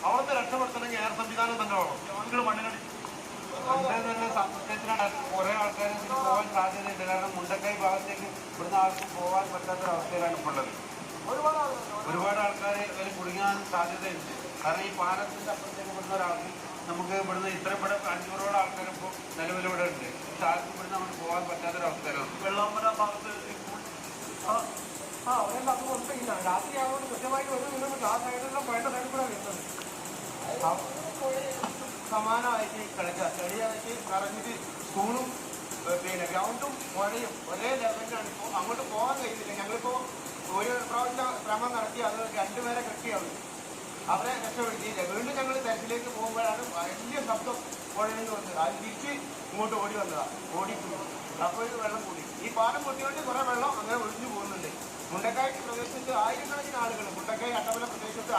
അവിടുത്തെ രക്ഷപ്പെടുത്തണമെങ്കിൽ എയർ സംവിധാനം തന്നെ വേണം. നിങ്ങൾ മണ്ണിനടി സത്യത്തിനാണ് കുറെ ആൾക്കാർ പോകാൻ സാധ്യതയുണ്ട്. കാരണം മുണ്ടക്കൈ ഭാഗത്തേക്ക് ഇവിടുന്ന് ആർക്കും പോകാൻ പറ്റാത്തൊരവസ്ഥയിലാണ് ഇപ്പോൾ ഉള്ളത്. ഒരുപാട് ആൾക്കാർ അതിൽ കുടുങ്ങാൻ സാധ്യതയുണ്ട്. കാരണം ഈ പാലത്തിന്റെ അപ്പുറത്തേക്ക് ഇവിടുന്ന ഒരാൾക്ക് നമുക്ക് ഇവിടുന്ന് ഇത്രപ്പെടെ 500ഓളം ആൾക്കാർ ഇപ്പോൾ നിലവിലിവിടെ ഉണ്ട്. പക്ഷെ ആർക്കും ഇവിടുന്ന് നമുക്ക് പോകാൻ പറ്റാത്തൊരവസ്ഥയിലാണ്. വെള്ളാമ്പല ഭാഗത്ത് രാത്രിയാവുകൊണ്ട് കൃത്യമായിട്ട് ഒരു കിലോമീറ്റർ ആ സൈഡിലെല്ലാം വേണ്ട സൈഡിൽ കൂടെ വരുന്നത്. സമാനമായിട്ട് കളിക്കുക, ചെടിയായിട്ട് നിറഞ്ഞിട്ട് സ്കൂളും പിന്നെ ഗ്രൗണ്ടും പുഴയും ഒരേ ലെവലിലാണ്. ഇപ്പോൾ അങ്ങോട്ട് പോകാൻ കഴിയുന്നില്ല. ഞങ്ങളിപ്പോൾ ഒരു പ്രാവശ്യം ശ്രമം നടത്തി അത് 2 പേരെ കെട്ടിയാവും, അവരെ രക്ഷപ്പെടുത്തിയില്ല. വീണ്ടും ഞങ്ങൾ തിരക്കിലേക്ക് പോകുമ്പോഴാണ് വലിയ ശബ്ദം പുഴയിൽ നിന്ന് വന്നത്. അത് തിരിച്ച് ഇങ്ങോട്ട് ഓടി വന്നതാണ്, ഓടിക്കുന്നു. അപ്പോൾ വെള്ളം കൂടി. ഈ പാലം പൊട്ടിയോണ്ട് കുറേ വെള്ളം അങ്ങനെ ഒഴിഞ്ഞു പോകുന്നുണ്ട്. മുണ്ടക്കായ് പ്രദേശത്ത് ആയിരക്കണക്കിന് ആളുകൾ, മുണ്ടക്കായ് അട്ടമല പ്രദേശത്ത്